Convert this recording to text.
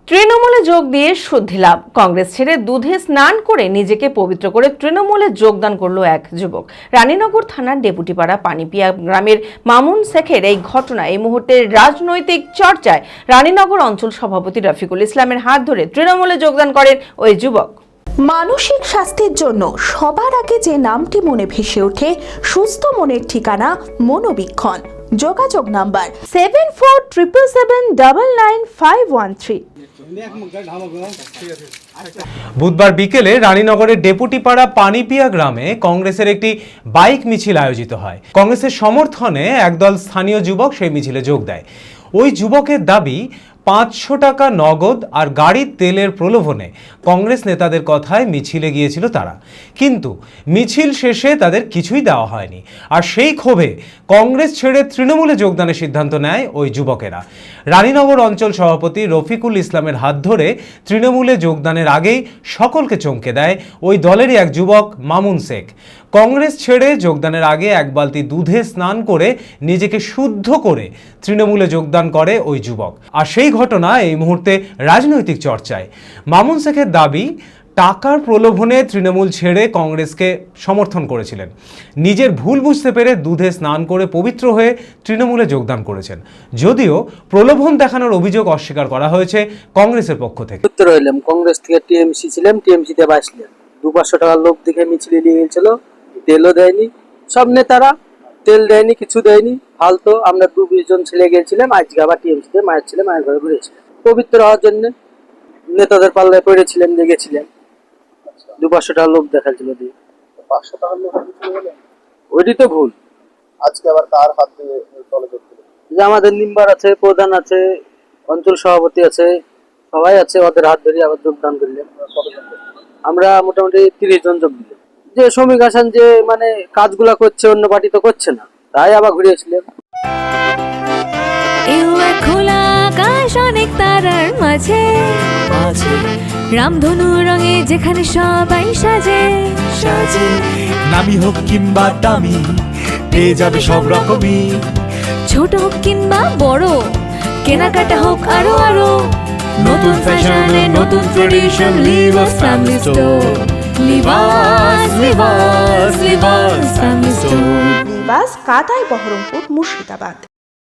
তৃণমূলে যোগ দিয়ে শুদ্ধি লাভ। কংগ্রেস ছেড়ে দুধে স্নান করে নিজেকে পবিত্র করে তৃণমূলে যোগদান করলো এক যুবক। রানীনগর থানার ডেপুটিপাড়া পানিপিয়া গ্রামের মামুন শেখের এই ঘটনা এই মুহূর্তে রাজনৈতিক চর্চায়। রানীনগর অঞ্চল সভাপতি রফিকুল ইসলামের হাত ধরে তৃণমূলে যোগদান করেন ওই যুবক। মানসিক স্বাস্থ্যের জন্য সবার আগে যে নামটি মনে ভেসে ওঠে, সুস্থ মনের ঠিকানা মনোবীক্ষণ। যোগাযোগ নাম্বার 7477799513। বুধবার বিকেলে রানীনগরের ডেপুটিপাড়া পানিপিয়া গ্রামে কংগ্রেসের একটি বাইক মিছিল আয়োজিত হয়। কংগ্রেসের সমর্থনে একদল স্থানীয় যুবক সেই মিছিলে যোগ দেয়। ওই যুবকের দাবি 500 টাকা নগদ আর গাড়ির তেলের প্রলোভনে কংগ্রেস নেতাদের কথায় মিছিলে গিয়েছিল তারা, কিন্তু মিছিল শেষে তাদের কিছুই দেওয়া হয়নি। আর সেই ক্ষোভে কংগ্রেস ছেড়ে তৃণমূলে যোগদানের সিদ্ধান্ত নেয় ওই যুবকেরা। রানীনগর অঞ্চল সভাপতি রফিকুল ইসলামের হাত ধরে তৃণমূলে যোগদানের আগেই সকলকে চমকে দেয় ওই দলেরই এক যুবক মামুন শেখ। কংগ্রেস ছেড়ে যোগদানের আগে এক বালতি দুধে স্নান করে নিজেকে শুদ্ধ করে তৃণমূলে যোগদান করে ওই যুবক। আর সেই ঘটনা এই মুহূর্তে রাজনৈতিক চর্চায়। মামুন শেখের দাবি, টাকার প্রলোভনে তৃণমূল ছেড়ে কংগ্রেসকে সমর্থন করেছিলেন। নিজের ভুল বুঝতে পেরে দুধে স্নান করে পবিত্র হয়ে তৃণমূলে যোগদান করেছেন। যদিও প্রলোভন দেখানোর অভিযোগ অস্বীকার করা হয়েছে কংগ্রেসের পক্ষ থেকে। উত্তর হইলাম কংগ্রেস থেকে টিএমসি ছিলাম, টিএমসিতে বাসলাম। 200-500 টাকার লোক দেখে মিছিলে নিয়ে গেছিল, তেলও দেয়নি। সব নেতারা তেল দেয়নি, কিছু দেয়নি, ফালতো। আমরা 2-20 জন ছেলে গেছিলাম, আজকে আবার টিএমসিতে মায়ের ছেলে মায়ের ঘরে ঘুরেছিলাম পবিত্র হওয়ার জন্য। নেতাদের পাল্লায় পড়েছিলেন, দেখেছিলেন 200-500 টাকার লোক দেখাচ্ছিল দিয়ে। 500 টাকার লোক ওইটি তো ভুল। আজকে আবার কার হাত দিয়ে দলে যোগ দিলেন? যে আমাদের মেম্বার আছে, প্রধান আছে, অঞ্চল সভাপতি আছে, সবাই আছে, ওদের হাত ধরে আবার যোগদান করলেন। আমরা মোটামুটি 30 জন যোগ দিলাম। যে শ্রমিক আসান যে মানে কাজগুলা করছে, অন্য পার্টি তো করছে না, তাই আবার ঘুরিয়েছিলাম। খোলা আকাশ অনেক তারার মাঝে, রামধনু রঙে যেখানে সবাই সাজে সাজে। নামি হোক কিংবা দামি, পেয়ে যাবে সব রকমই। ছোট হোক কিংবা বড়, কেনাকাটা হোক আরো আরো। নতুন ফ্যাশনে নতুন tradition, Libas family store. Libas Libas Libas family store. Libas কাতাই বহরমপুর মুর্শিদাবাদ।